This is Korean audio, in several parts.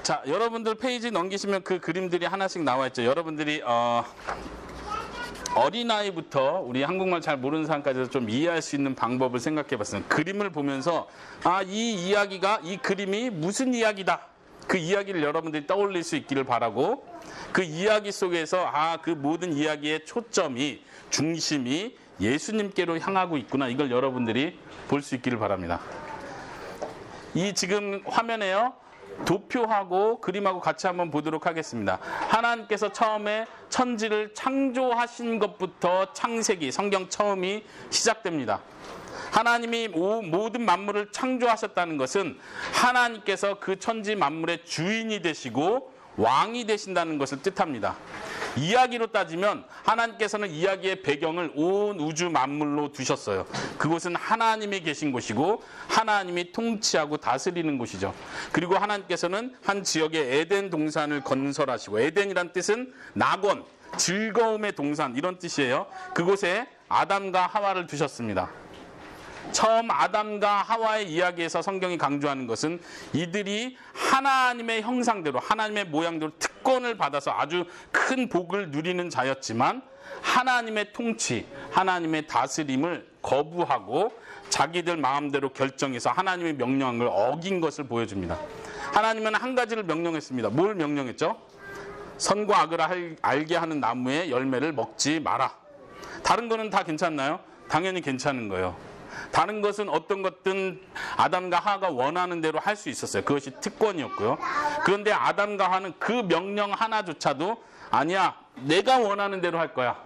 자, 여러분들 페이지 넘기시면 그 그림들이 하나씩 나와 있죠. 여러분들이 어린아이부터 우리 한국말 잘 모르는 사람까지도 좀 이해할 수 있는 방법을 생각해 봤어요. 그림을 보면서 이 이야기가, 이 그림이 무슨 이야기다. 그 이야기를 여러분들이 떠올릴 수 있기를 바라고, 그 이야기 속에서 그 모든 이야기의 초점이, 중심이 예수님께로 향하고 있구나. 이걸 여러분들이 볼 수 있기를 바랍니다. 이 지금 화면에요. 도표하고 그림하고 같이 한번 보도록 하겠습니다. 하나님께서 처음에 천지를 창조하신 것부터 창세기, 성경 처음이 시작됩니다. 하나님이 모든 만물을 창조하셨다는 것은 하나님께서 그 천지 만물의 주인이 되시고 왕이 되신다는 것을 뜻합니다. 이야기로 따지면 하나님께서는 이야기의 배경을 온 우주 만물로 두셨어요. 그곳은 하나님이 계신 곳이고 하나님이 통치하고 다스리는 곳이죠. 그리고 하나님께서는 한 지역에 에덴 동산을 건설하시고, 에덴이란 뜻은 낙원, 즐거움의 동산, 이런 뜻이에요. 그곳에 아담과 하와를 두셨습니다. 처음 아담과 하와의 이야기에서 성경이 강조하는 것은 이들이 하나님의 형상대로, 하나님의 모양대로 특권을 받아서 아주 큰 복을 누리는 자였지만 하나님의 통치, 하나님의 다스림을 거부하고 자기들 마음대로 결정해서 하나님의 명령을 어긴 것을 보여줍니다. 하나님은 한 가지를 명령했습니다. 뭘 명령했죠? 선과 악을 알게 하는 나무의 열매를 먹지 마라. 다른 거는 다 괜찮나요? 당연히 괜찮은 거예요. 다른 것은 어떤 것든 아담과 하와가 원하는 대로 할 수 있었어요. 그것이 특권이었고요. 그런데 아담과 하와는 그 명령 하나조차도 아니야, 내가 원하는 대로 할 거야.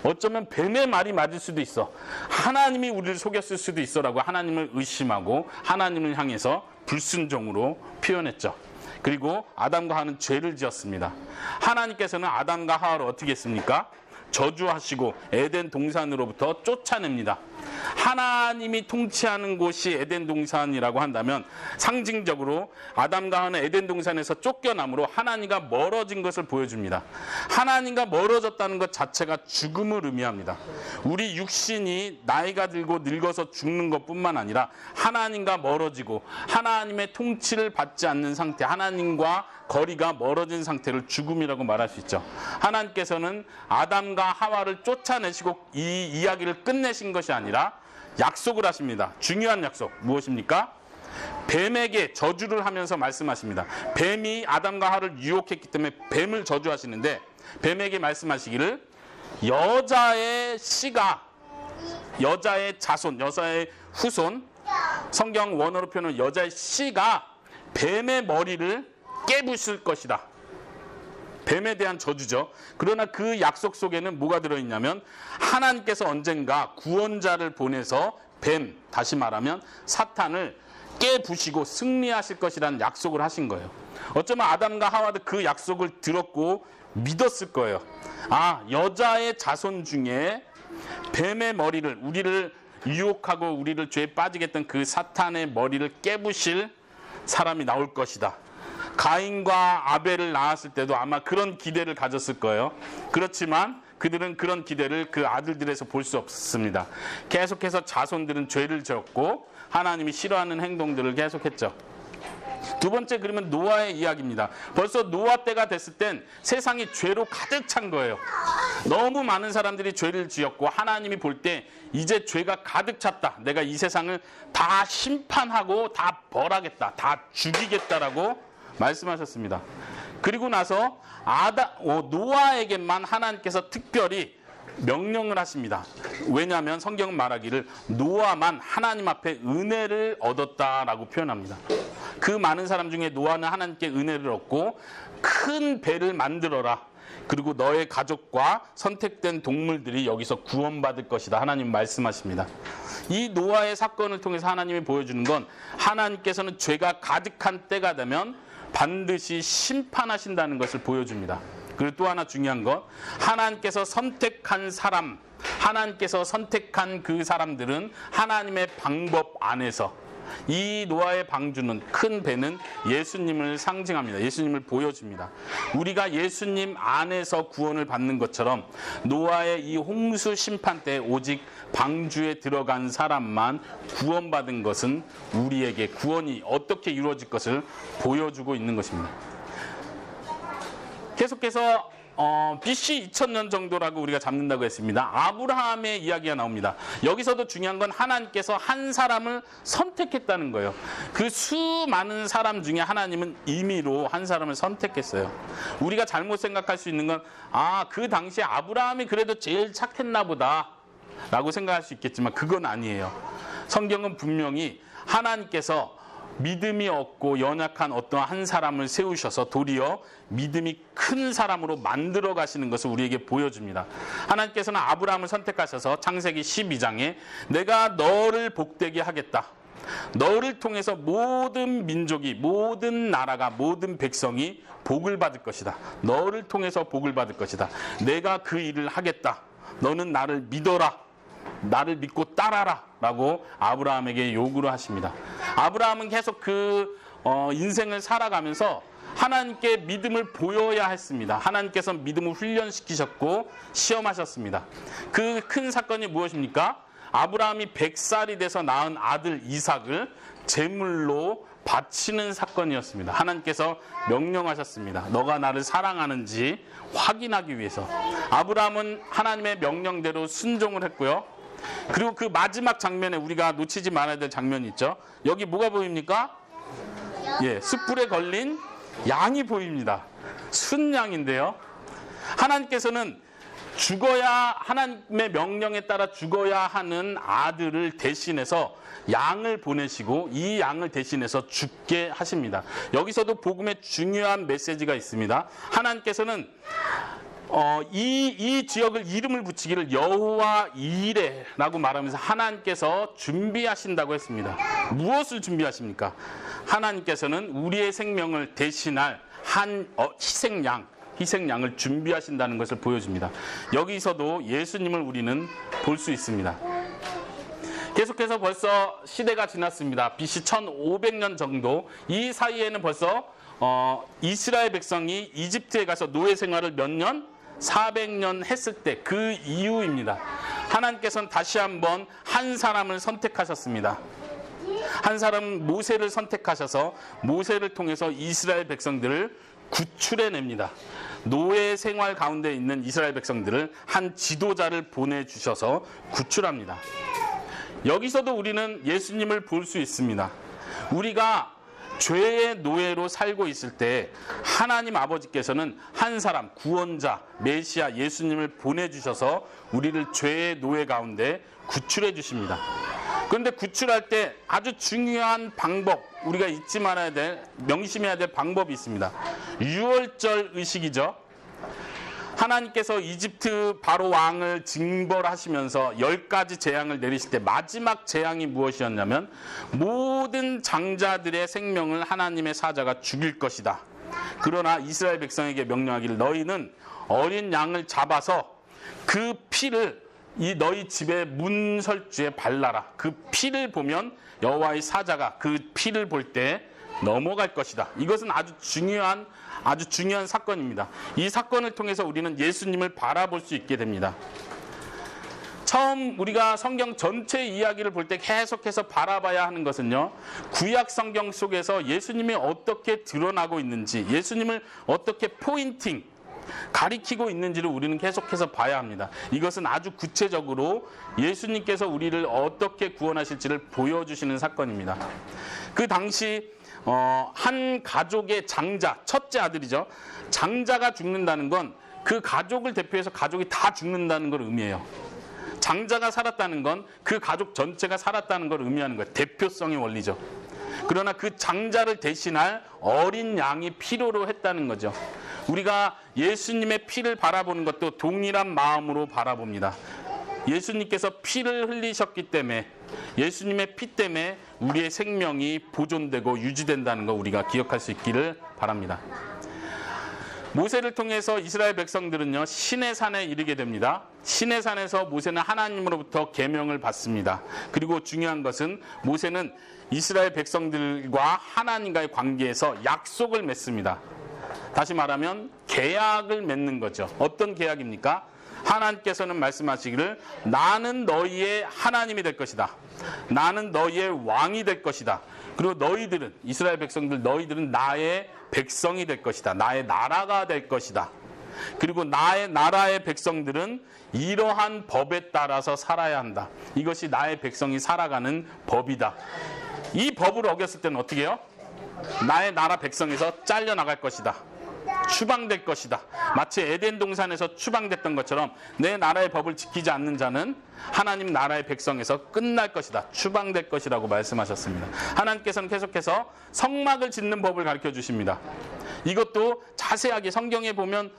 어쩌면 뱀의 말이 맞을 수도 있어. 하나님이 우리를 속였을 수도 있어라고 하나님을 의심하고 하나님을 향해서 불순종으로 표현했죠. 그리고 아담과 하와는 죄를 지었습니다. 하나님께서는 아담과 하와를 어떻게 했습니까? 저주하시고 에덴 동산으로부터 쫓아냅니다. 하나님이 통치하는 곳이 에덴 동산이라고 한다면 상징적으로 아담과 하와는 에덴 동산에서 쫓겨남으로 하나님과 멀어진 것을 보여줍니다. 하나님과 멀어졌다는 것 자체가 죽음을 의미합니다. 우리 육신이 나이가 들고 늙어서 죽는 것뿐만 아니라 하나님과 멀어지고 하나님의 통치를 받지 않는 상태, 하나님과 거리가 멀어진 상태를 죽음이라고 말할 수 있죠. 하나님께서는 아담과 하와를 쫓아내시고 이 이야기를 끝내신 것이 아니라 약속을 하십니다. 중요한 약속, 무엇입니까? 뱀에게 저주를 하면서 말씀하십니다. 뱀이 아담과 하와를 유혹했기 때문에 뱀을 저주하시는데 뱀에게 말씀하시기를 여자의 씨가, 여자의 자손, 여자의 후손, 성경 원어로 표현은 여자의 씨가 뱀의 머리를 깨부술 것이다. 뱀에 대한 저주죠. 그러나 그 약속 속에는 뭐가 들어있냐면 하나님께서 언젠가 구원자를 보내서 뱀, 다시 말하면 사탄을 깨부시고 승리하실 것이라는 약속을 하신 거예요. 어쩌면 아담과 하와도 그 약속을 들었고 믿었을 거예요. 여자의 자손 중에 뱀의 머리를, 우리를 유혹하고 우리를 죄에 빠지게 했던 그 사탄의 머리를 깨부실 사람이 나올 것이다. 가인과 아벨을 낳았을 때도 아마 그런 기대를 가졌을 거예요. 그렇지만 그들은 그런 기대를 그 아들들에서 볼 수 없었습니다. 계속해서 자손들은 죄를 지었고 하나님이 싫어하는 행동들을 계속했죠. 두 번째 그림은 노아의 이야기입니다. 벌써 노아 때가 됐을 땐 세상이 죄로 가득 찬 거예요. 너무 많은 사람들이 죄를 지었고 하나님이 볼 때 이제 죄가 가득 찼다. 내가 이 세상을 다 심판하고 다 벌하겠다. 다 죽이겠다라고 말씀하셨습니다. 그리고 나서 노아에게만 하나님께서 특별히 명령을 하십니다. 왜냐하면 성경은 말하기를 노아만 하나님 앞에 은혜를 얻었다라고 표현합니다. 그 많은 사람 중에 노아는 하나님께 은혜를 얻고 큰 배를 만들어라. 그리고 너의 가족과 선택된 동물들이 여기서 구원받을 것이다. 하나님 말씀하십니다. 이 노아의 사건을 통해서 하나님이 보여주는 건 하나님께서는 죄가 가득한 때가 되면 반드시 심판하신다는 것을 보여줍니다. 그리고 또 하나 중요한 것, 하나님께서 선택한 사람, 하나님께서 선택한 그 사람들은 하나님의 방법 안에서 이 노아의 방주는, 큰 배는 예수님을 상징합니다. 예수님을 보여줍니다. 우리가 예수님 안에서 구원을 받는 것처럼 노아의 이 홍수 심판 때 오직 방주에 들어간 사람만 구원받은 것은 우리에게 구원이 어떻게 이루어질 것을 보여주고 있는 것입니다. 계속해서 BC 2000년 정도라고 우리가 잡는다고 했습니다. 아브라함의 이야기가 나옵니다. 여기서도 중요한 건 하나님께서 한 사람을 선택했다는 거예요. 그 수많은 사람 중에 하나님은 임의로 한 사람을 선택했어요. 우리가 잘못 생각할 수 있는 건 그 당시에 아브라함이 그래도 제일 착했나 보다 라고 생각할 수 있겠지만 그건 아니에요. 성경은 분명히 하나님께서 믿음이 없고 연약한 어떤 한 사람을 세우셔서 도리어 믿음이 큰 사람으로 만들어 가시는 것을 우리에게 보여줍니다. 하나님께서는 아브라함을 선택하셔서 창세기 12장에 내가 너를 복되게 하겠다. 너를 통해서 모든 민족이, 모든 나라가, 모든 백성이 복을 받을 것이다. 너를 통해서 복을 받을 것이다. 내가 그 일을 하겠다. 너는 나를 믿어라. 나를 믿고 따라라 라고 아브라함에게 요구를 하십니다. 아브라함은 계속 인생을 살아가면서 하나님께 믿음을 보여야 했습니다. 하나님께서 믿음을 훈련시키셨고 시험하셨습니다. 그 큰 사건이 무엇입니까? 아브라함이 100살이 돼서 낳은 아들 이삭을 제물로 바치는 사건이었습니다. 하나님께서 명령하셨습니다. 너가 나를 사랑하는지 확인하기 위해서. 아브라함은 하나님의 명령대로 순종을 했고요. 그리고 그 마지막 장면에 우리가 놓치지 말아야 될 장면이 있죠. 여기 뭐가 보입니까? 숯불에 걸린 양이 보입니다. 순양인데요. 하나님께서는 하나님의 명령에 따라 죽어야 하는 아들을 대신해서 양을 보내시고 이 양을 대신해서 죽게 하십니다. 여기서도 복음의 중요한 메시지가 있습니다. 하나님께서는 이 지역을 이름을 붙이기를 여호와 이레라고 말하면서 하나님께서 준비하신다고 했습니다. 무엇을 준비하십니까? 하나님께서는 우리의 생명을 대신할 한 희생양을 준비하신다는 것을 보여줍니다. 여기서도 예수님을 우리는 볼 수 있습니다. 계속해서 벌써 시대가 지났습니다. BC 1500년 정도. 이 사이에는 벌써 이스라엘 백성이 이집트에 가서 노예 생활을 몇 년? 400년 했을 때 그 이후입니다. 하나님께서는 다시 한번 한 사람을 선택하셨습니다. 한 사람 모세를 선택하셔서 모세를 통해서 이스라엘 백성들을 구출해냅니다. 노예 생활 가운데 있는 이스라엘 백성들을 한 지도자를 보내주셔서 구출합니다. 여기서도 우리는 예수님을 볼 수 있습니다. 우리가 죄의 노예로 살고 있을 때 하나님 아버지께서는 한 사람, 구원자, 메시아 예수님을 보내주셔서 우리를 죄의 노예 가운데 구출해 주십니다. 그런데 구출할 때 아주 중요한 방법, 우리가 잊지 말아야 될, 명심해야 될 방법이 있습니다. 유월절 의식이죠. 하나님께서 이집트 바로 왕을 징벌하시면서 10가지 재앙을 내리실 때 마지막 재앙이 무엇이었냐면 모든 장자들의 생명을 하나님의 사자가 죽일 것이다. 그러나 이스라엘 백성에게 명령하기를 너희는 어린 양을 잡아서 그 피를 이 너희 집의 문설주에 발라라. 그 피를 보면 여호와의 사자가 그 피를 볼 때 넘어갈 것이다. 이것은 아주 중요한 사건입니다. 이 사건을 통해서 우리는 예수님을 바라볼 수 있게 됩니다. 처음 우리가 성경 전체 이야기를 볼 때 계속해서 바라봐야 하는 것은요, 구약 성경 속에서 예수님이 어떻게 드러나고 있는지, 예수님을 어떻게 가리키고 있는지를 우리는 계속해서 봐야 합니다. 이것은 아주 구체적으로 예수님께서 우리를 어떻게 구원하실지를 보여주시는 사건입니다. 그 당시 한 가족의 장자, 첫째 아들이죠. 장자가 죽는다는 건 그 가족을 대표해서 가족이 다 죽는다는 걸 의미해요. 장자가 살았다는 건 그 가족 전체가 살았다는 걸 의미하는 거예요. 대표성의 원리죠. 그러나 그 장자를 대신할 어린 양이 필요로 했다는 거죠. 우리가 예수님의 피를 바라보는 것도 동일한 마음으로 바라봅니다. 예수님께서 피를 흘리셨기 때문에, 예수님의 피 때문에 우리의 생명이 보존되고 유지된다는 거 우리가 기억할 수 있기를 바랍니다. 모세를 통해서 이스라엘 백성들은요, 시내산에 이르게 됩니다. 시내산에서 모세는 하나님으로부터 계명을 받습니다. 그리고 중요한 것은 모세는 이스라엘 백성들과 하나님과의 관계에서 약속을 맺습니다. 다시 말하면 계약을 맺는 거죠. 어떤 계약입니까? 하나님께서는 말씀하시기를 나는 너희의 하나님이 될 것이다. 나는 너희의 왕이 될 것이다. 그리고 너희들은, 이스라엘 백성들, 너희들은 나의 백성이 될 것이다. 나의 나라가 될 것이다. 그리고 나의 나라의 백성들은 이러한 법에 따라서 살아야 한다. 이것이 나의 백성이 살아가는 법이다. 이 법을 어겼을 때는 어떻게 해요? 나의 나라 백성에서 잘려나갈 것이다. 추방될 것이다. 마치 에덴 동산에서 추방됐던 것처럼 내 나라의 법을 지키지 않는 자는 하나님 나라의 백성에서 끝날 것이다. 추방될 것이라고 말씀하셨습니다. 하나님께서는 계속해서 성막을 짓는 법을 가르쳐 주십니다. 이것도 자세하게 성경에 보면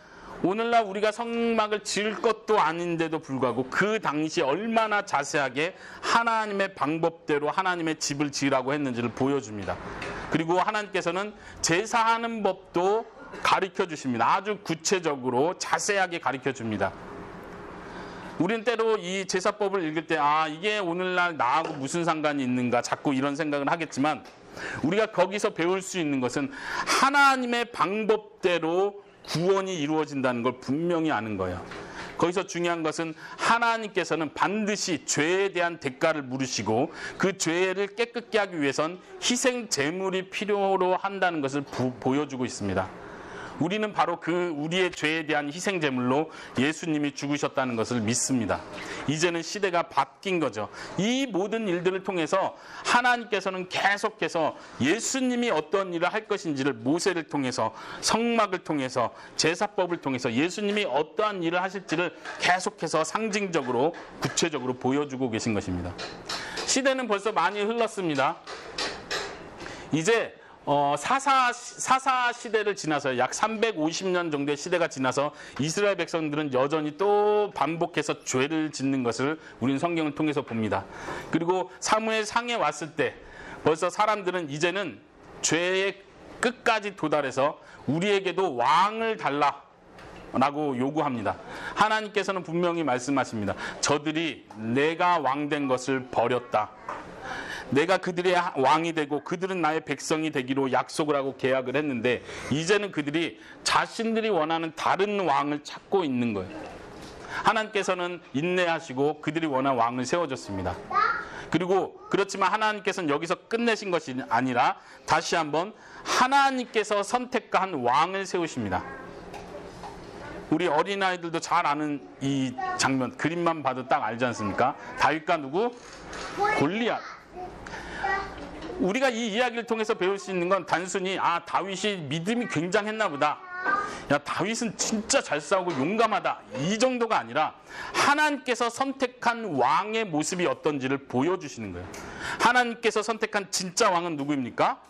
오늘날 우리가 성막을 지을 것도 아닌데도 불구하고 그 당시 얼마나 자세하게 하나님의 방법대로 하나님의 집을 지으라고 했는지를 보여줍니다. 그리고 하나님께서는 제사하는 법도 가르쳐 주십니다. 아주 구체적으로 자세하게 가르쳐 줍니다. 우리는 때로 이 제사법을 읽을 때 이게 오늘날 나하고 무슨 상관이 있는가 자꾸 이런 생각을 하겠지만 우리가 거기서 배울 수 있는 것은 하나님의 방법대로 구원이 이루어진다는 걸 분명히 아는 거예요. 거기서 중요한 것은 하나님께서는 반드시 죄에 대한 대가를 물으시고 그 죄를 깨끗게 하기 위해선 희생 제물이 필요로 한다는 것을 보여주고 있습니다. 우리는 바로 그 우리의 죄에 대한 희생 제물로 예수님이 죽으셨다는 것을 믿습니다. 이제는 시대가 바뀐 거죠. 이 모든 일들을 통해서 하나님께서는 계속해서 예수님이 어떤 일을 할 것인지를 모세를 통해서 성막을 통해서 제사법을 통해서 예수님이 어떠한 일을 하실지를 계속해서 상징적으로 구체적으로 보여주고 계신 것입니다. 시대는 벌써 많이 흘렀습니다. 이제 사사 시대를 지나서 약 350년 정도의 시대가 지나서 이스라엘 백성들은 여전히 또 반복해서 죄를 짓는 것을 우리는 성경을 통해서 봅니다. 그리고 사무엘 상에 왔을 때 벌써 사람들은 이제는 죄의 끝까지 도달해서 우리에게도 왕을 달라 라고 요구합니다. 하나님께서는 분명히 말씀하십니다. 저들이 내가 왕된 것을 버렸다. 내가 그들의 왕이 되고 그들은 나의 백성이 되기로 약속을 하고 계약을 했는데 이제는 그들이 자신들이 원하는 다른 왕을 찾고 있는 거예요. 하나님께서는 인내하시고 그들이 원하는 왕을 세워줬습니다. 그리고 그렇지만 하나님께서는 여기서 끝내신 것이 아니라 다시 한번 하나님께서 선택한 왕을 세우십니다. 우리 어린아이들도 잘 아는 이 장면, 그림만 봐도 딱 알지 않습니까? 다윗과 누구? 골리앗. 우리가 이 이야기를 통해서 배울 수 있는 건 단순히 다윗이 믿음이 굉장했나 보다. 야, 다윗은 진짜 잘 싸우고 용감하다. 이 정도가 아니라 하나님께서 선택한 왕의 모습이 어떤지를 보여주시는 거예요. 하나님께서 선택한 진짜 왕은 누구입니까?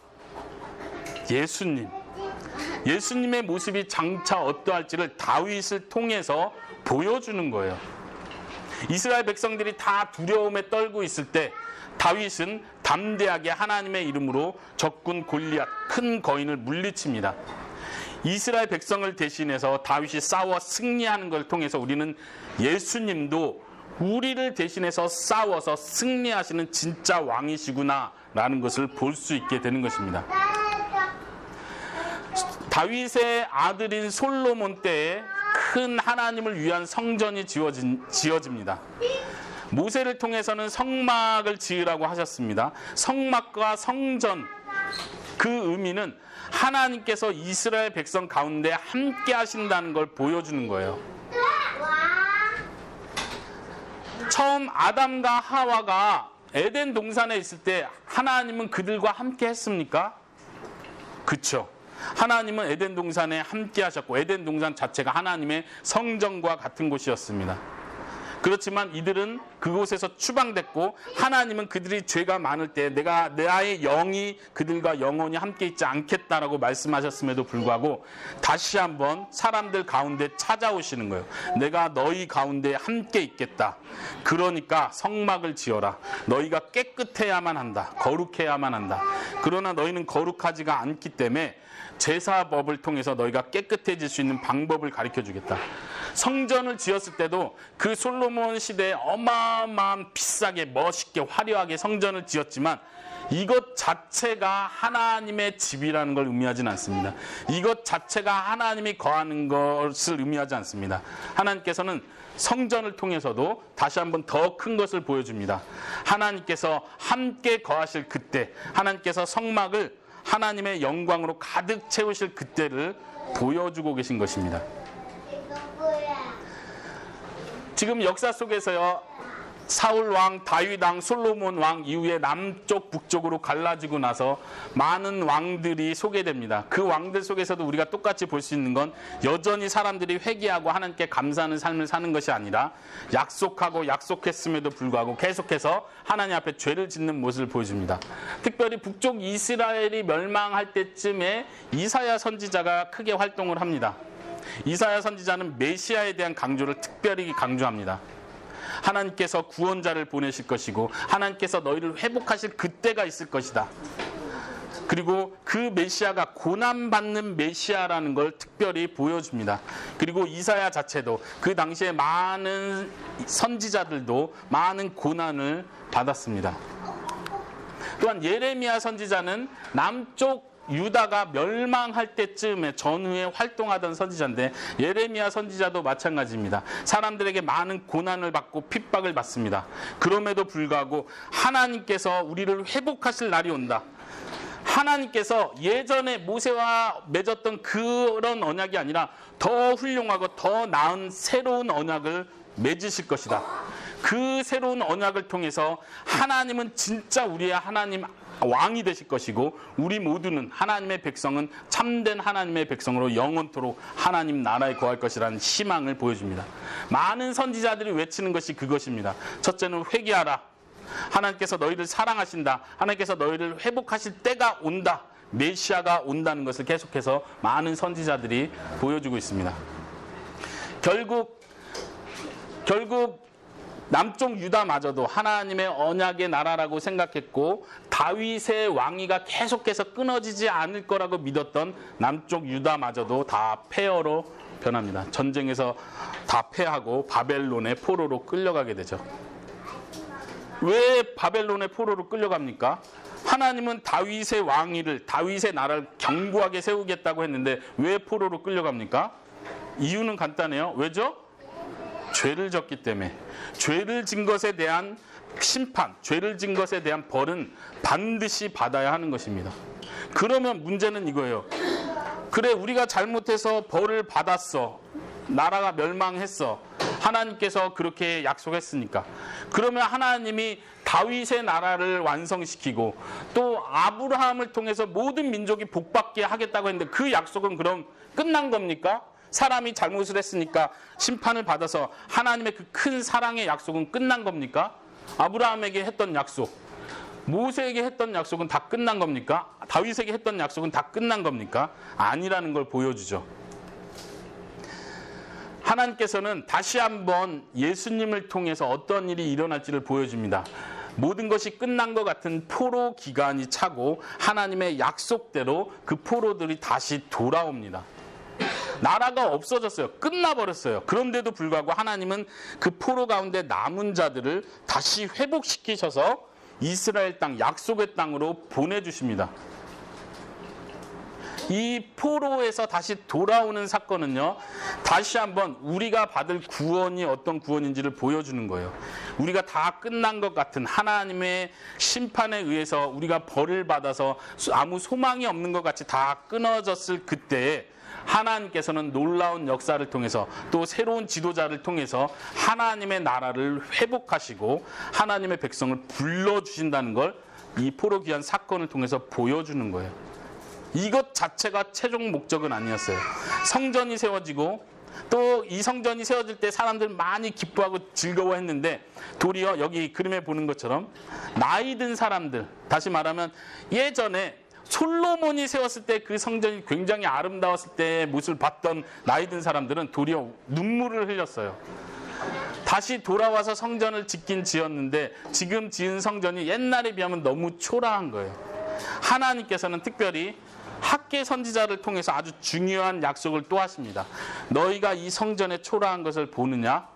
예수님. 예수님의 모습이 장차 어떠할지를 다윗을 통해서 보여주는 거예요. 이스라엘 백성들이 다 두려움에 떨고 있을 때 다윗은 담대하게 하나님의 이름으로 적군 골리앗 큰 거인을 물리칩니다. 이스라엘 백성을 대신해서 다윗이 싸워 승리하는 걸 통해서 우리는 예수님도 우리를 대신해서 싸워서 승리하시는 진짜 왕이시구나 라는 것을 볼 수 있게 되는 것입니다. 다윗의 아들인 솔로몬 때에 큰 하나님을 위한 성전이 지어집니다. 모세를 통해서는 성막을 지으라고 하셨습니다. 성막과 성전, 그 의미는 하나님께서 이스라엘 백성 가운데 함께 하신다는 걸 보여주는 거예요. 처음 아담과 하와가 에덴 동산에 있을 때 하나님은 그들과 함께 했습니까? 그렇죠. 하나님은 에덴 동산에 함께 하셨고 에덴 동산 자체가 하나님의 성전과 같은 곳이었습니다. 그렇지만 이들은 그곳에서 추방됐고 하나님은 그들이 죄가 많을 때 내가 나의 영이 그들과 영원히 함께 있지 않겠다라고 말씀하셨음에도 불구하고 다시 한번 사람들 가운데 찾아오시는 거예요. 내가 너희 가운데 함께 있겠다. 그러니까 성막을 지어라. 너희가 깨끗해야만 한다. 거룩해야만 한다. 그러나 너희는 거룩하지가 않기 때문에 제사법을 통해서 너희가 깨끗해질 수 있는 방법을 가르쳐 주겠다. 성전을 지었을 때도 그 솔로몬 시대에 어마어마한 비싸게 멋있게 화려하게 성전을 지었지만 이것 자체가 하나님의 집이라는 걸 의미하지는 않습니다. 이것 자체가 하나님이 거하는 것을 의미하지 않습니다. 하나님께서는 성전을 통해서도 다시 한번 더 큰 것을 보여줍니다. 하나님께서 함께 거하실 그때, 하나님께서 성막을 하나님의 영광으로 가득 채우실 그때를 보여주고 계신 것입니다. 지금 역사 속에서요, 사울 왕, 다윗 왕, 솔로몬 왕 이후에 남쪽, 북쪽으로 갈라지고 나서 많은 왕들이 소개됩니다. 그 왕들 속에서도 우리가 똑같이 볼 수 있는 건 여전히 사람들이 회개하고 하나님께 감사하는 삶을 사는 것이 아니라 약속하고 약속했음에도 불구하고 계속해서 하나님 앞에 죄를 짓는 모습을 보여줍니다. 특별히 북쪽 이스라엘이 멸망할 때쯤에 이사야 선지자가 크게 활동을 합니다. 이사야 선지자는 메시아에 대한 강조를 특별히 강조합니다. 하나님께서 구원자를 보내실 것이고 하나님께서 너희를 회복하실 그때가 있을 것이다. 그리고 그 메시아가 고난받는 메시아라는 걸 특별히 보여줍니다. 그리고 이사야 자체도 그 당시에 많은 선지자들도 많은 고난을 받았습니다. 또한 예레미야 선지자는 남쪽 유다가 멸망할 때쯤에 전후에 활동하던 선지자인데 예레미야 선지자도 마찬가지입니다. 사람들에게 많은 고난을 받고 핍박을 받습니다. 그럼에도 불구하고 하나님께서 우리를 회복하실 날이 온다. 하나님께서 예전에 모세와 맺었던 그런 언약이 아니라 더 훌륭하고 더 나은 새로운 언약을 맺으실 것이다. 그 새로운 언약을 통해서 하나님은 진짜 우리의 하나님 왕이 되실 것이고 우리 모두는 하나님의 백성은 참된 하나님의 백성으로 영원토록 하나님 나라에 거할 것이라는 희망을 보여줍니다. 많은 선지자들이 외치는 것이 그것입니다. 첫째는 회개하라. 하나님께서 너희를 사랑하신다. 하나님께서 너희를 회복하실 때가 온다. 메시아가 온다는 것을 계속해서 많은 선지자들이 보여주고 있습니다. 결국 남쪽 유다마저도 하나님의 언약의 나라라고 생각했고 다윗의 왕위가 계속해서 끊어지지 않을 거라고 믿었던 남쪽 유다마저도 다 폐허로 변합니다. 전쟁에서 다 패하고 바벨론의 포로로 끌려가게 되죠. 왜 바벨론의 포로로 끌려갑니까? 하나님은 다윗의 왕위를, 다윗의 나라를 견고하게 세우겠다고 했는데 왜 포로로 끌려갑니까? 이유는 간단해요. 왜죠? 죄를 졌기 때문에. 죄를 진 것에 대한 심판, 죄를 진 것에 대한 벌은 반드시 받아야 하는 것입니다. 그러면 문제는 이거예요. 그래, 우리가 잘못해서 벌을 받았어. 나라가 멸망했어. 하나님께서 그렇게 약속했으니까. 그러면 하나님이 다윗의 나라를 완성시키고 또 아브라함을 통해서 모든 민족이 복받게 하겠다고 했는데 그 약속은 그럼 끝난 겁니까? 사람이 잘못을 했으니까 심판을 받아서 하나님의 그 큰 사랑의 약속은 끝난 겁니까? 아브라함에게 했던 약속, 모세에게 했던 약속은 다 끝난 겁니까? 다윗에게 했던 약속은 다 끝난 겁니까? 아니라는 걸 보여주죠. 하나님께서는 다시 한번 예수님을 통해서 어떤 일이 일어날지를 보여줍니다. 모든 것이 끝난 것 같은 포로 기간이 차고 하나님의 약속대로 그 포로들이 다시 돌아옵니다. 나라가 없어졌어요. 끝나버렸어요. 그런데도 불구하고 하나님은 그 포로 가운데 남은 자들을 다시 회복시키셔서 이스라엘 땅, 약속의 땅으로 보내주십니다. 이 포로에서 다시 돌아오는 사건은요, 다시 한번 우리가 받을 구원이 어떤 구원인지를 보여주는 거예요. 우리가 다 끝난 것 같은 하나님의 심판에 의해서 우리가 벌을 받아서 아무 소망이 없는 것 같이 다 끊어졌을 그때에 하나님께서는 놀라운 역사를 통해서 또 새로운 지도자를 통해서 하나님의 나라를 회복하시고 하나님의 백성을 불러주신다는 걸 이 포로 귀환 사건을 통해서 보여주는 거예요. 이것 자체가 최종 목적은 아니었어요. 성전이 세워지고 또 이 성전이 세워질 때 사람들 많이 기뻐하고 즐거워했는데 도리어 여기 그림에 보는 것처럼 나이 든 사람들, 다시 말하면 예전에 솔로몬이 세웠을 때 그 성전이 굉장히 아름다웠을 때의 모습을 봤던 나이 든 사람들은 도리어 눈물을 흘렸어요. 다시 돌아와서 성전을 지었는데 지금 지은 성전이 옛날에 비하면 너무 초라한 거예요. 하나님께서는 특별히 학개 선지자를 통해서 아주 중요한 약속을 또 하십니다. 너희가 이 성전의 초라한 것을 보느냐?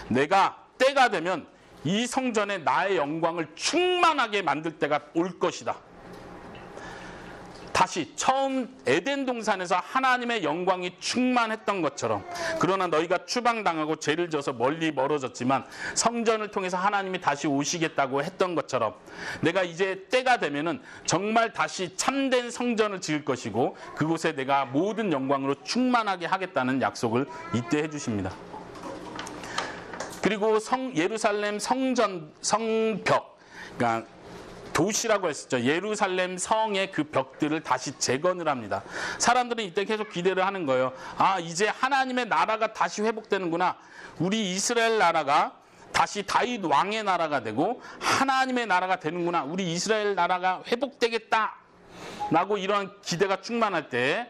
내가 때가 되면 이 성전에 나의 영광을 충만하게 만들 때가 올 것이다. 다시 처음 에덴 동산에서 하나님의 영광이 충만했던 것처럼, 그러나 너희가 추방당하고 죄를 져서 멀리 멀어졌지만 성전을 통해서 하나님이 다시 오시겠다고 했던 것처럼 내가 이제 때가 되면은 정말 다시 참된 성전을 지을 것이고 그곳에 내가 모든 영광으로 충만하게 하겠다는 약속을 이때 해주십니다. 그리고 예루살렘 성벽, 그러니까 도시라고 했었죠. 예루살렘 성의 그 벽들을 다시 재건을 합니다. 사람들은 이때 계속 기대를 하는 거예요. 아, 이제 하나님의 나라가 다시 회복되는구나. 우리 이스라엘 나라가 다시 다윗 왕의 나라가 되고 하나님의 나라가 되는구나. 우리 이스라엘 나라가 회복되겠다. 라고 이러한 기대가 충만할 때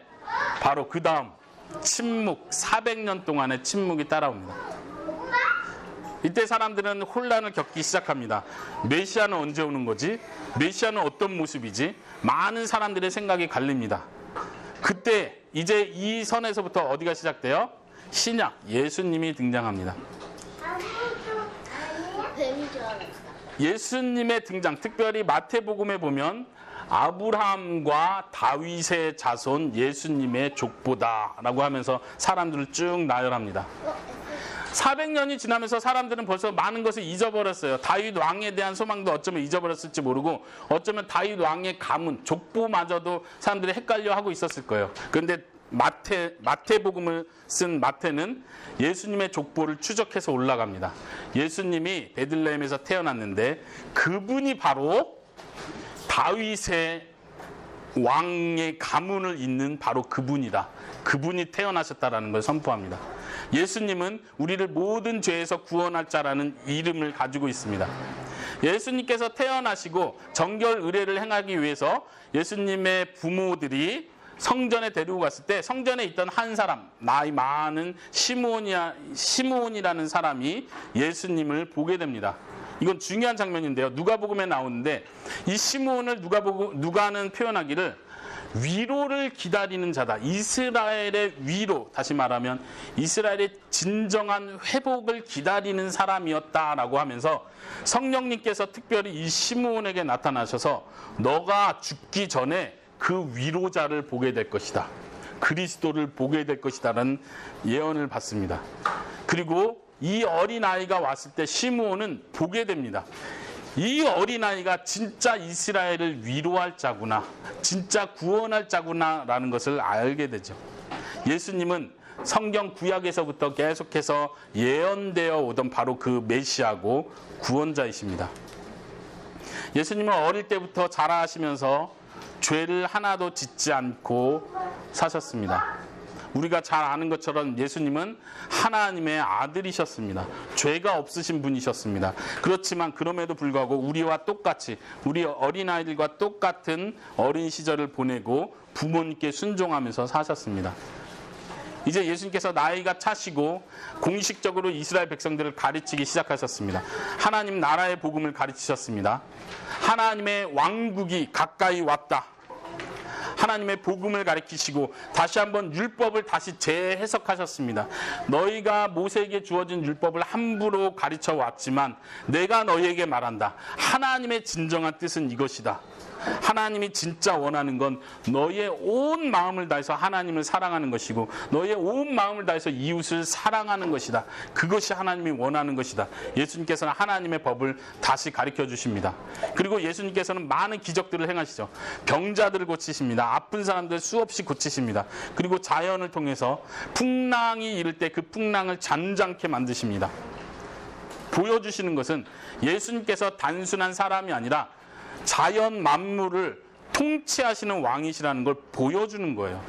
바로 그 다음 침묵, 400년 동안의 침묵이 따라옵니다. 이때 사람들은 혼란을 겪기 시작합니다. 메시아는 언제 오는 거지? 메시아는 어떤 모습이지? 많은 사람들의 생각이 갈립니다. 그때 이제 이 선에서부터 어디가 시작돼요? 신약, 예수님이 등장합니다. 예수님의 등장, 특별히 마태복음에 보면 아브라함과 다윗의 자손 예수님의 족보다라고 하면서 사람들을 쭉 나열합니다. 400년이 지나면서 사람들은 벌써 많은 것을 잊어버렸어요. 다윗 왕에 대한 소망도 어쩌면 잊어버렸을지 모르고 어쩌면 다윗 왕의 가문, 족보마저도 사람들이 헷갈려하고 있었을 거예요. 그런데 마태복음을 쓴 마태는 예수님의 족보를 추적해서 올라갑니다. 예수님이 베들레헴에서 태어났는데 그분이 바로 다윗의 왕의 가문을 잇는 바로 그분이다. 그분이 태어나셨다라는 걸 선포합니다. 예수님은 우리를 모든 죄에서 구원할 자라는 이름을 가지고 있습니다. 예수님께서 태어나시고 정결 의례를 행하기 위해서 예수님의 부모들이 성전에 데리고 갔을 때 성전에 있던 한 사람, 나이 많은 시므온이라는 사람이 예수님을 보게 됩니다. 이건 중요한 장면인데요. 누가복음에 나오는데 이 시므온을 누가는 표현하기를 위로를 기다리는 자다. 이스라엘의 위로, 다시 말하면 이스라엘의 진정한 회복을 기다리는 사람이었다라고 하면서 성령님께서 특별히 이 시므온에게 나타나셔서 너가 죽기 전에 그 위로자를 보게 될 것이다. 그리스도를 보게 될 것이다라는 예언을 받습니다. 그리고 이 어린아이가 왔을 때 시므온은 보게 됩니다. 이 어린아이가 진짜 이스라엘을 위로할 자구나, 진짜 구원할 자구나 라는 것을 알게 되죠. 예수님은 성경 구약에서부터 계속해서 예언되어 오던 바로 그 메시아고 구원자이십니다. 예수님은 어릴 때부터 자라시면서 죄를 하나도 짓지 않고 사셨습니다. 우리가 잘 아는 것처럼 예수님은 하나님의 아들이셨습니다. 죄가 없으신 분이셨습니다. 그렇지만 그럼에도 불구하고 우리와 똑같이, 우리 어린아이들과 똑같은 어린 시절을 보내고 부모님께 순종하면서 사셨습니다. 이제 예수님께서 나이가 차시고 공식적으로 이스라엘 백성들을 가르치기 시작하셨습니다. 하나님 나라의 복음을 가르치셨습니다. 하나님의 왕국이 가까이 왔다. 하나님의 복음을 가르치시고 다시 한번 율법을 다시 재해석하셨습니다. 너희가 모세에게 주어진 율법을 함부로 가르쳐 왔지만 내가 너희에게 말한다. 하나님의 진정한 뜻은 이것이다. 하나님이 진짜 원하는 건 너희의 온 마음을 다해서 하나님을 사랑하는 것이고 너희의 온 마음을 다해서 이웃을 사랑하는 것이다. 그것이 하나님이 원하는 것이다. 예수님께서는 하나님의 법을 다시 가르쳐 주십니다. 그리고 예수님께서는 많은 기적들을 행하시죠. 병자들을 고치십니다. 아픈 사람들 수없이 고치십니다. 그리고 자연을 통해서 풍랑이 이를 때 그 풍랑을 잠잠케 만드십니다. 보여주시는 것은 예수님께서 단순한 사람이 아니라 자연 만물을 통치하시는 왕이시라는 걸 보여주는 거예요.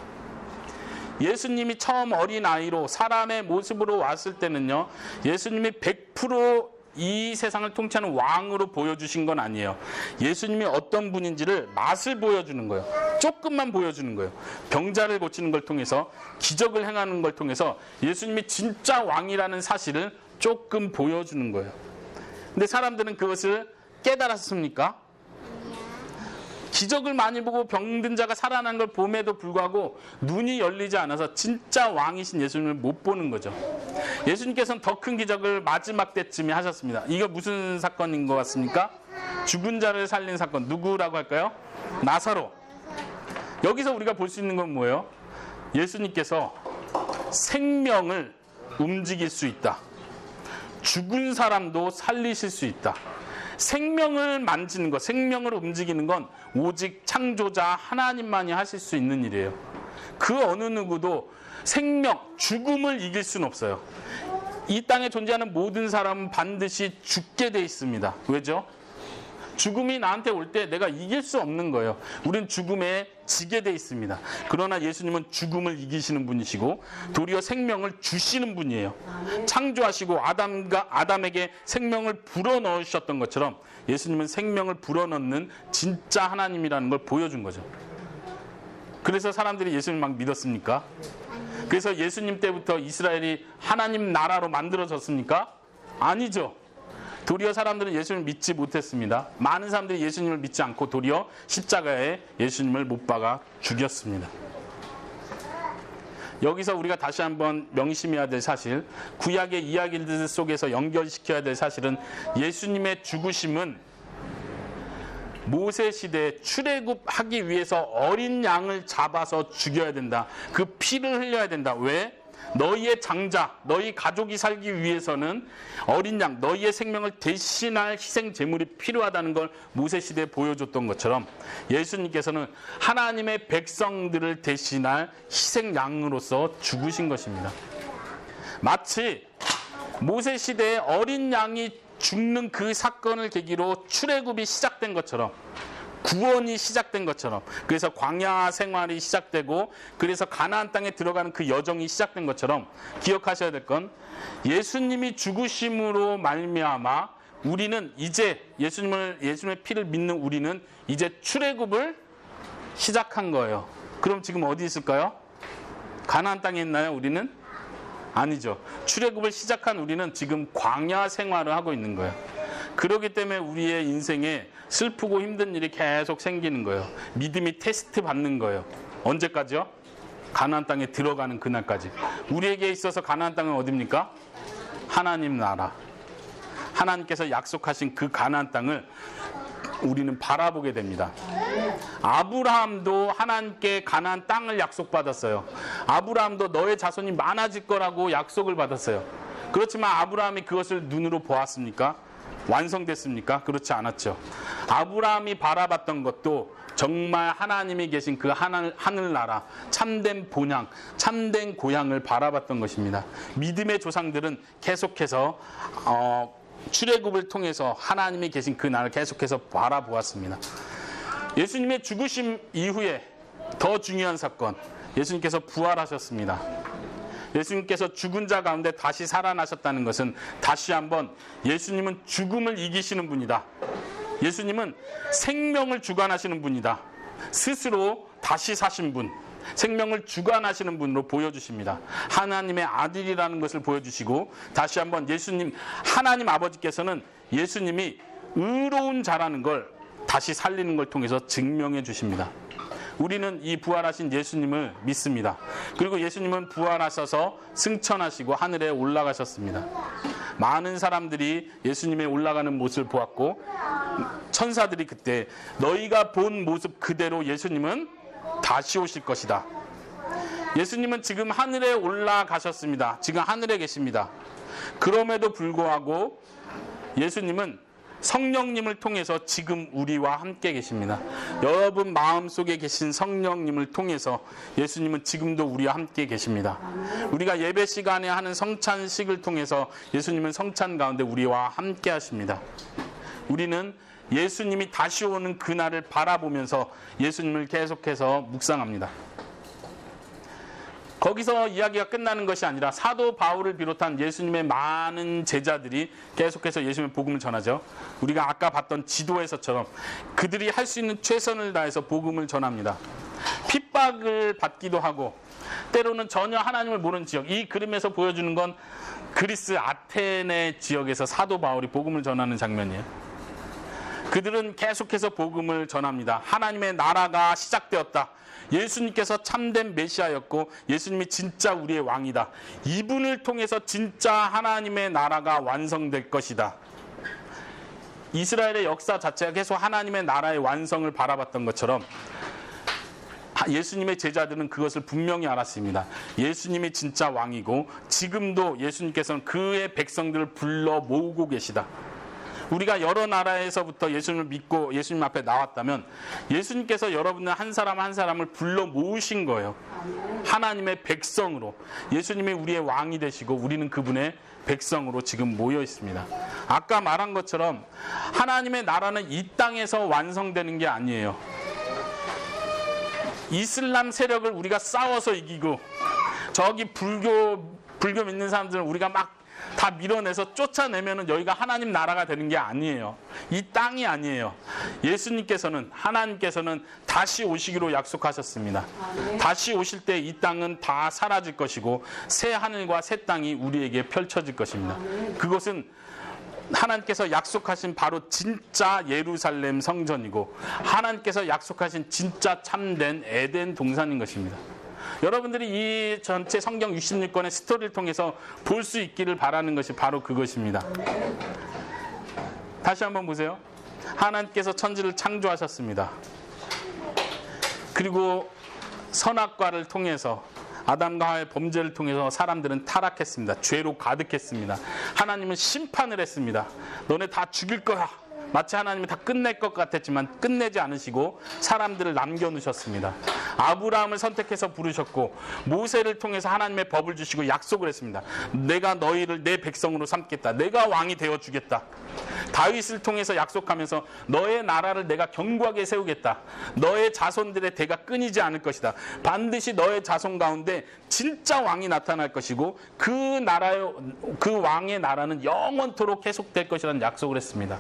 예수님이 처음 어린아이로 사람의 모습으로 왔을 때는요, 예수님이 100% 이 세상을 통치하는 왕으로 보여주신 건 아니에요. 예수님이 어떤 분인지를 맛을 보여주는 거예요. 조금만 보여주는 거예요. 병자를 고치는 걸 통해서, 기적을 행하는 걸 통해서 예수님이 진짜 왕이라는 사실을 조금 보여주는 거예요. 근데 사람들은 그것을 깨달았습니까? 기적을 많이 보고 병든 자가 살아난 걸 봄에도 불구하고 눈이 열리지 않아서 진짜 왕이신 예수님을 못 보는 거죠. 예수님께서는 더 큰 기적을 마지막 때쯤에 하셨습니다. 이거 무슨 사건인 것 같습니까? 죽은 자를 살린 사건. 누구라고 할까요? 나사로. 여기서 우리가 볼 수 있는 건 뭐예요? 예수님께서 생명을 움직일 수 있다. 죽은 사람도 살리실 수 있다. 생명을 만지는 것, 생명을 움직이는 건 오직 창조자 하나님만이 하실 수 있는 일이에요. 그 어느 누구도 생명, 죽음을 이길 수는 없어요. 이 땅에 존재하는 모든 사람은 반드시 죽게 돼 있습니다. 왜죠? 죽음이 나한테 올 때 내가 이길 수 없는 거예요. 우린 죽음에 지게 돼 있습니다. 그러나 예수님은 죽음을 이기시는 분이시고 도리어 생명을 주시는 분이에요. 창조하시고 아담에게 생명을 불어넣으셨던 것처럼 예수님은 생명을 불어넣는 진짜 하나님이라는 걸 보여준 거죠. 그래서 사람들이 예수님 막 믿었습니까? 그래서 예수님 때부터 이스라엘이 하나님 나라로 만들어졌습니까? 아니죠. 도리어 사람들은 예수님을 믿지 못했습니다. 많은 사람들이 예수님을 믿지 않고 도리어 십자가에 예수님을 못 박아 죽였습니다. 여기서 우리가 다시 한번 명심해야 될 사실, 구약의 이야기들 속에서 연결시켜야 될 사실은 예수님의 죽으심은 모세 시대에 출애굽하기 위해서 어린 양을 잡아서 죽여야 된다. 그 피를 흘려야 된다. 왜? 너희의 장자, 너희 가족이 살기 위해서는 어린 양, 너희의 생명을 대신할 희생 제물이 필요하다는 걸 모세시대에 보여줬던 것처럼 예수님께서는 하나님의 백성들을 대신할 희생 양으로서 죽으신 것입니다. 마치 모세시대에 어린 양이 죽는 그 사건을 계기로 출애굽이 시작된 것처럼, 구원이 시작된 것처럼, 그래서 광야 생활이 시작되고 그래서 가나안 땅에 들어가는 그 여정이 시작된 것처럼 기억하셔야 될 건 예수님이 죽으심으로 말미암아 우리는 이제 예수님의 피를 믿는 우리는 이제 출애굽을 시작한 거예요. 그럼 지금 어디 있을까요? 가나안 땅에 있나요? 우리는? 아니죠. 출애굽을 시작한 우리는 지금 광야 생활을 하고 있는 거예요. 그렇기 때문에 우리의 인생에 슬프고 힘든 일이 계속 생기는 거예요. 믿음이 테스트 받는 거예요. 언제까지요? 가나안 땅에 들어가는 그날까지. 우리에게 있어서 가나안 땅은 어디입니까? 하나님 나라. 하나님께서 약속하신 그 가나안 땅을 우리는 바라보게 됩니다. 아브라함도 하나님께 가나안 땅을 약속받았어요. 아브라함도 너의 자손이 많아질 거라고 약속을 받았어요. 그렇지만 아브라함이 그것을 눈으로 보았습니까? 완성됐습니까? 그렇지 않았죠. 아브라함이 바라봤던 것도 정말 하나님이 계신 그 하늘나라, 참된 본향, 참된 고향을 바라봤던 것입니다. 믿음의 조상들은 계속해서 출애굽을 통해서 하나님이 계신 그 나라를 계속해서 바라보았습니다. 예수님의 죽으심 이후에 더 중요한 사건, 예수님께서 부활하셨습니다. 예수님께서 죽은 자 가운데 다시 살아나셨다는 것은 다시 한번 예수님은 죽음을 이기시는 분이다. 예수님은 생명을 주관하시는 분이다. 스스로 다시 사신 분, 생명을 주관하시는 분으로 보여주십니다. 하나님의 아들이라는 것을 보여주시고 다시 한번 예수님, 하나님 아버지께서는 예수님이 의로운 자라는 걸 다시 살리는 걸 통해서 증명해 주십니다. 우리는 이 부활하신 예수님을 믿습니다. 그리고 예수님은 부활하셔서 승천하시고 하늘에 올라가셨습니다. 많은 사람들이 예수님의 올라가는 모습을 보았고 천사들이 그때 너희가 본 모습 그대로 예수님은 다시 오실 것이다. 예수님은 지금 하늘에 올라가셨습니다. 지금 하늘에 계십니다. 그럼에도 불구하고 예수님은 성령님을 통해서 지금 우리와 함께 계십니다. 여러분 마음속에 계신 성령님을 통해서 예수님은 지금도 우리와 함께 계십니다. 우리가 예배 시간에 하는 성찬식을 통해서 예수님은 성찬 가운데 우리와 함께 하십니다. 우리는 예수님이 다시 오는 그날을 바라보면서 예수님을 계속해서 묵상합니다. 거기서 이야기가 끝나는 것이 아니라 사도 바울을 비롯한 예수님의 많은 제자들이 계속해서 예수님의 복음을 전하죠. 우리가 아까 봤던 지도에서처럼 그들이 할 수 있는 최선을 다해서 복음을 전합니다. 핍박을 받기도 하고 때로는 전혀 하나님을 모르는 지역, 이 그림에서 보여주는 건 그리스 아테네 지역에서 사도 바울이 복음을 전하는 장면이에요. 그들은 계속해서 복음을 전합니다. 하나님의 나라가 시작되었다. 예수님께서 참된 메시아였고 예수님이 진짜 우리의 왕이다. 이분을 통해서 진짜 하나님의 나라가 완성될 것이다. 이스라엘의 역사 자체가 계속 하나님의 나라의 완성을 바라봤던 것처럼 예수님의 제자들은 그것을 분명히 알았습니다. 예수님이 진짜 왕이고 지금도 예수님께서는 그의 백성들을 불러 모으고 계시다. 우리가 여러 나라에서부터 예수님을 믿고 예수님 앞에 나왔다면 예수님께서 여러분들 한 사람 한 사람을 불러 모으신 거예요. 하나님의 백성으로. 예수님이 우리의 왕이 되시고 우리는 그분의 백성으로 지금 모여 있습니다. 아까 말한 것처럼 하나님의 나라는 이 땅에서 완성되는 게 아니에요. 이슬람 세력을 우리가 싸워서 이기고 저기 불교 믿는 사람들은 우리가 막 다 밀어내서 쫓아내면은 여기가 하나님 나라가 되는 게 아니에요. 이 땅이 아니에요. 하나님께서는 다시 오시기로 약속하셨습니다. 다시 오실 때 이 땅은 다 사라질 것이고 새 하늘과 새 땅이 우리에게 펼쳐질 것입니다. 그것은 하나님께서 약속하신 바로 진짜 예루살렘 성전이고 하나님께서 약속하신 진짜 참된 에덴 동산인 것입니다. 여러분들이 이 전체 성경 66권의 스토리를 통해서 볼 수 있기를 바라는 것이 바로 그것입니다. 다시 한번 보세요. 하나님께서 천지를 창조하셨습니다. 그리고 선악과를 통해서 아담과 하와의 범죄를 통해서 사람들은 타락했습니다. 죄로 가득했습니다. 하나님은 심판을 했습니다. 너네 다 죽일 거야. 마치 하나님이 다 끝낼 것 같았지만 끝내지 않으시고 사람들을 남겨놓으셨습니다. 아브라함을 선택해서 부르셨고 모세를 통해서 하나님의 법을 주시고 약속을 했습니다. 내가 너희를 내 백성으로 삼겠다. 내가 왕이 되어주겠다. 다윗을 통해서 약속하면서 너의 나라를 내가 견고하게 세우겠다. 너의 자손들의 대가 끊이지 않을 것이다. 반드시 너의 자손 가운데 진짜 왕이 나타날 것이고 그 왕의 나라는 영원토록 계속될 것이라는 약속을 했습니다.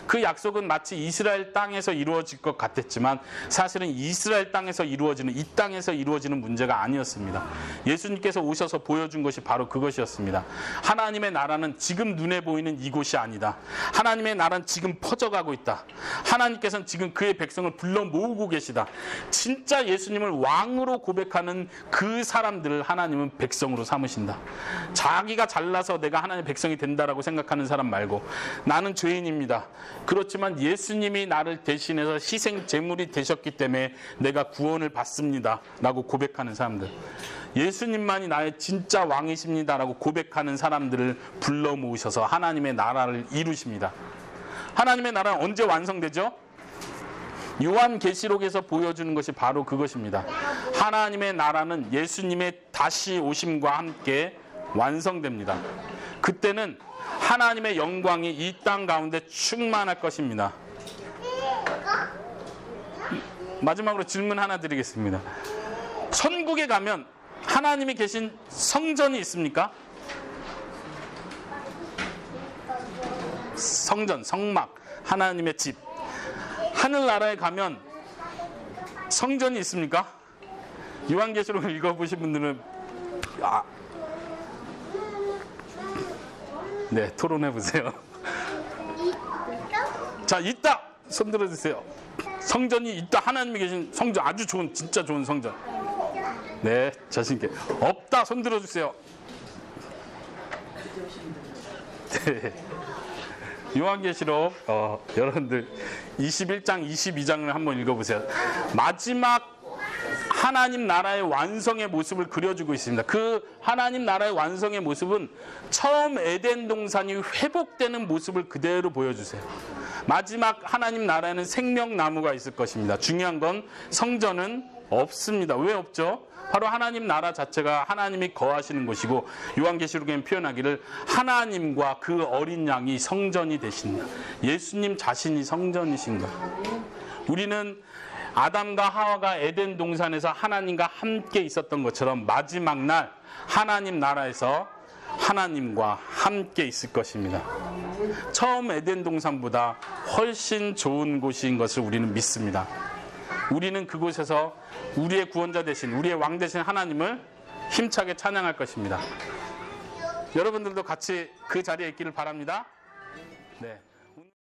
그 약속은 마치 이스라엘 땅에서 이루어질 것 같았지만 사실은 이스라엘 땅에서 이루어지는 이 땅에서 이루어지는 문제가 아니었습니다. 예수님께서 오셔서 보여준 것이 바로 그것이었습니다. 하나님의 나라는 지금 눈에 보이는 이곳이 아니다. 하나님의 나라는 지금 퍼져가고 있다. 하나님께서는 지금 그의 백성을 불러 모으고 계시다. 진짜 예수님을 왕으로 고백하는 그 사람들을 하나님은 백성으로 삼으신다. 자기가 잘나서 내가 하나님의 백성이 된다라고 생각하는 사람 말고 나는 죄인입니다. 그렇지만 예수님이 나를 대신해서 희생 제물이 되셨기 때문에 내가 구원을 받습니다 라고 고백하는 사람들, 예수님만이 나의 진짜 왕이십니다 라고 고백하는 사람들을 불러 모으셔서 하나님의 나라를 이루십니다. 하나님의 나라는 언제 완성되죠? 요한계시록에서 보여주는 것이 바로 그것입니다. 하나님의 나라는 예수님의 다시 오심과 함께 완성됩니다. 그때는 하나님의 영광이 이 땅 가운데 충만할 것입니다. 마지막으로 질문 하나 드리겠습니다. 천국에 가면 하나님이 계신 성전이 있습니까? 성전, 성막, 하나님의 집. 하늘나라에 가면 성전이 있습니까? 요한계시록을 읽어보신 분들은 네, 토론해보세요. 자, 있다! 손 들어주세요. 성전이 있다. 하나님이 계신 성전, 아주 좋은, 진짜 좋은 성전. 네, 자신있게. 없다. 손 들어주세요. 네. 요한계시록 여러분들 21장 22장을 한번 읽어보세요. 마지막 하나님 나라의 완성의 모습을 그려주고 있습니다. 그 하나님 나라의 완성의 모습은 처음 에덴 동산이 회복되는 모습을 그대로 보여주세요. 마지막 하나님 나라에는 생명나무가 있을 것입니다. 중요한 건 성전은 없습니다. 왜 없죠? 바로 하나님 나라 자체가 하나님이 거하시는 곳이고 요한계시록에는 표현하기를 하나님과 그 어린 양이 성전이 되신다. 예수님 자신이 성전이신 거예요. 우리는 아담과 하와가 에덴 동산에서 하나님과 함께 있었던 것처럼 마지막 날 하나님 나라에서 하나님과 함께 있을 것입니다. 처음 에덴 동산보다 훨씬 좋은 곳인 것을 우리는 믿습니다. 우리는 그곳에서 우리의 구원자 되신, 우리의 왕 되신 하나님을 힘차게 찬양할 것입니다. 여러분들도 같이 그 자리에 있기를 바랍니다. 네.